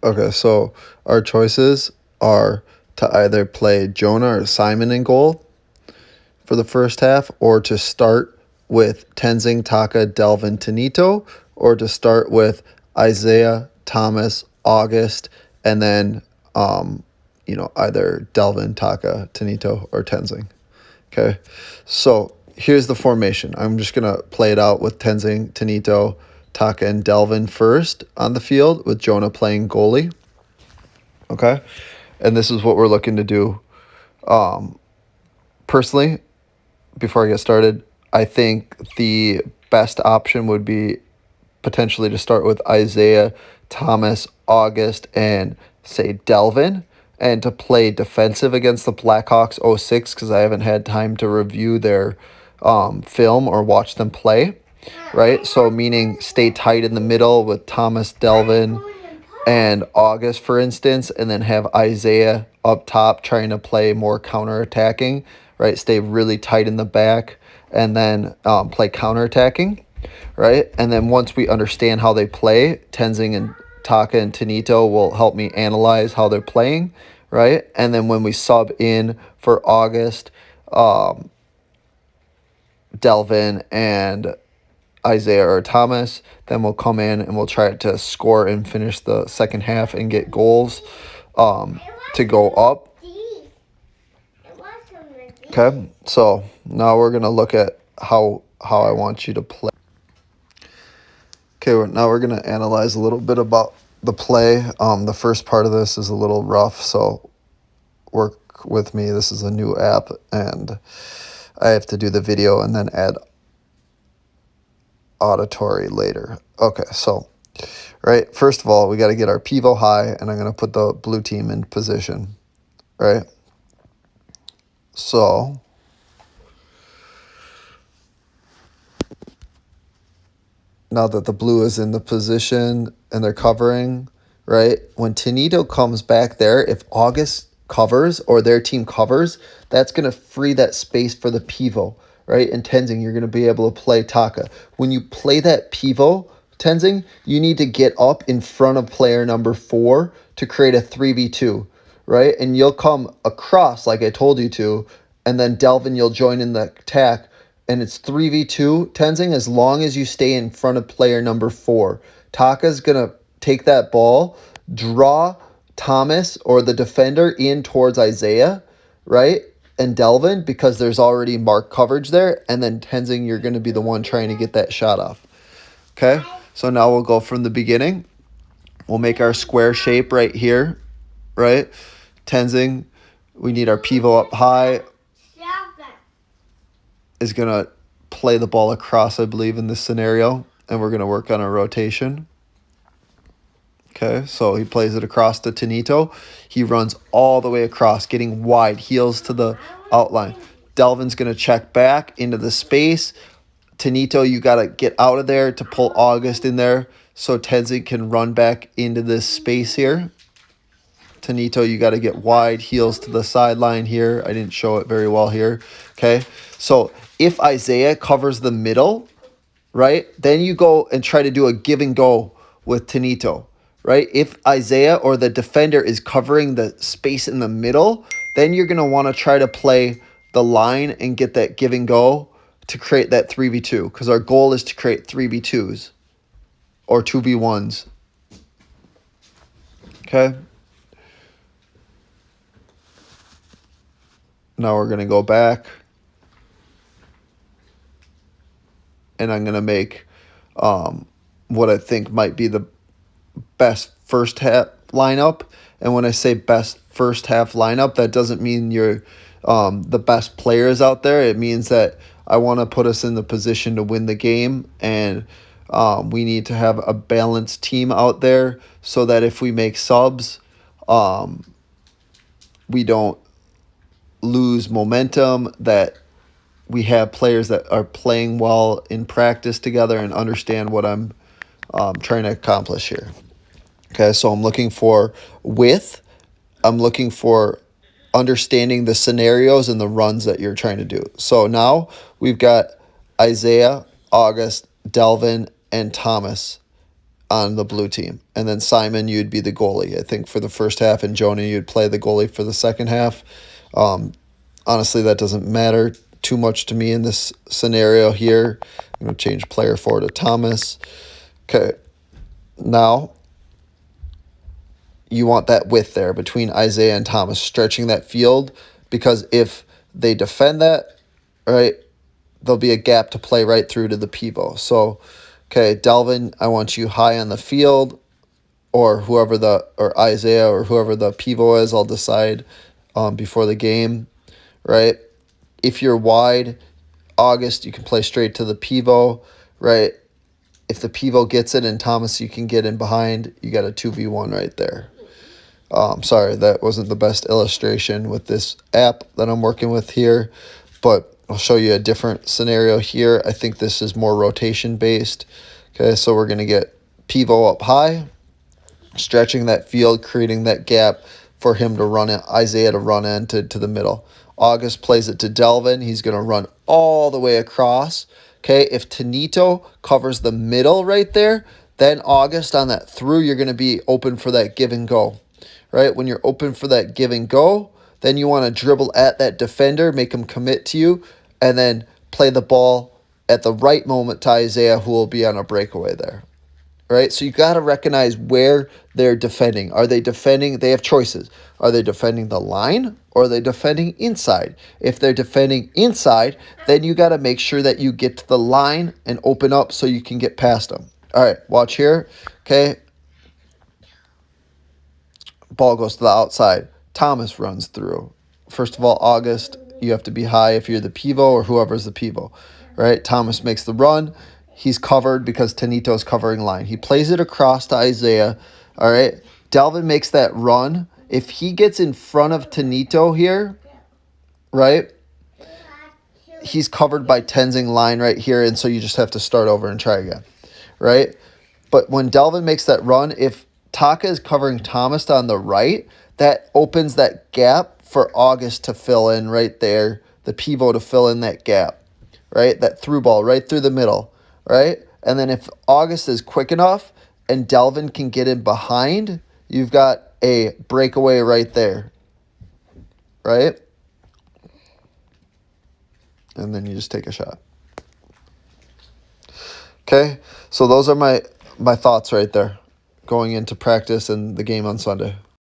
Okay, so our choices are to either play Jonah or Simon in goal for the first half, or to start with Tenzing, Taka, Delvin, Tanito, or to start with Isaiah, Thomas, August, and then either Delvin, Taka, Tanito, or Tenzing. Okay, so here's the formation. I'm just gonna play it out with Tenzing, Tanito, Taka, and Delvin first on the field, with Jonah playing goalie. Okay, and this is what we're looking to do. Personally, before I get started, I think the best option would be potentially to start with Isaiah, Thomas, August, and say Delvin, and to play defensive against the Blackhawks 06, because I haven't had time to review their film or watch them play, right? So meaning stay tight in the middle with Thomas, Delvin, and August, for instance, and then have Isaiah up top trying to play more counterattacking, right? Stay really tight in the back, and then play counterattacking, right? And then once we understand how they play, Tenzing and Taka and Tanito will help me analyze how they're playing, right? And then when we sub in for August, Delvin and Isaiah or Thomas, then we'll come in and we'll try to score and finish the second half and get goals to go up. Okay, so now we're going to look at how I want you to play. Okay, now we're going to analyze a little bit about the play. The first part of this is a little rough, so work with me. This is a new app, and I have to do the video and then add auditory later. Okay, so, right, first of all, we got to get our pivot high, and I'm going to put the blue team in position, right? So, now that the blue is in the position and they're covering, right, when Tanito comes back there, if August covers or their team covers, that's going to free that space for the pivot, right? And Tenzing, you're going to be able to play Taka. When you play that pivot, Tenzing, you need to get up in front of player number 4 to create a 3v2, right? And you'll come across like I told you to, and then Delvin, you'll join in the attack, and it's 3v2, Tenzing, as long as you stay in front of player number 4. Taka's going to take that ball, draw Thomas or the defender in towards Isaiah, right? And Delvin, because there's already mark coverage there. And then Tenzing, you're going to be the one trying to get that shot off. Okay? So now we'll go from the beginning. We'll make our square shape right here, right? Tenzing, we need our pivot up high. Is going to play the ball across, I believe, in this scenario. And we're going to work on a rotation. Okay, so he plays it across to Tanito. He runs all the way across, getting wide, heels to the outline. Delvin's going to check back into the space. Tanito, you got to get out of there to pull August in there so Tenzing can run back into this space here. Tanito, you got to get wide, heels to the sideline here. I didn't show it very well here. Okay, so if Isaiah covers the middle, right, then you go and try to do a give and go with Tanito, right? If Isaiah or the defender is covering the space in the middle, then you're going to want to try to play the line and get that give and go to create that 3v2, because our goal is to create 3v2s or 2v1s. Okay? Now we're going to go back. And I'm going to make what I think might be the best first half lineup. And when I say best first half lineup, that doesn't mean you're the best players out there. It means that I want to put us in the position to win the game. And we need to have a balanced team out there so that if we make subs, we don't lose momentum, that we have players that are playing well in practice together and understand what I'm trying to accomplish here. Okay, so I'm looking for width. I'm looking for understanding the scenarios and the runs that you're trying to do. So now we've got Isaiah, August, Delvin, and Thomas on the blue team. And then Simon, you'd be the goalie, I think, for the first half, and Jonah, you'd play the goalie for the second half. Honestly, that doesn't matter too much to me in this scenario here. I'm going to change player 4 to Thomas. Okay. Now, you want that width there between Isaiah and Thomas, stretching that field, because if they defend that, right, there'll be a gap to play right through to the pivot. So, okay, Delvin, I want you high on the field, or Isaiah or whoever the pivot is, I'll decide before the game, right? If you're wide, August, you can play straight to the pivot, right? If the pivot gets it and Thomas, you can get in behind, you got a 2v1 right there. Sorry, that wasn't the best illustration with this app that I'm working with here, but I'll show you a different scenario here. I think this is more rotation based. Okay, so we're going to get pivot up high, stretching that field, creating that gap for him to run it, Isaiah to run into the middle. August plays it to Delvin. He's going to run all the way across. Okay, if Tanito covers the middle right there, then August on that through, you're going to be open for that give and go. Right? When you're open for that give and go, then you want to dribble at that defender, make him commit to you, and then play the ball at the right moment to Isaiah, who will be on a breakaway there. Right? So you got to recognize where they're defending. Are they defending? They have choices. Are they defending the line, or are they defending inside? If they're defending inside, then you got to make sure that you get to the line and open up so you can get past them. All right, watch here. Okay. Ball goes to the outside. Thomas runs through. First of all, August, you have to be high if you're the pivot or whoever's the pivot, right? Thomas makes the run. He's covered because Tanito's covering line. He plays it across to Isaiah, all right? Delvin makes that run. If he gets in front of Tanito here, right, he's covered by Tenzing line right here, and so you just have to start over and try again, right? But when Delvin makes that run, if Taka is covering Thomas on the right, that opens that gap for August to fill in right there, the pivot to fill in that gap, right? That through ball right through the middle, right? And then if August is quick enough and Delvin can get in behind, you've got a breakaway right there, right? And then you just take a shot. Okay, so those are my thoughts right there going into practice and the game on Sunday.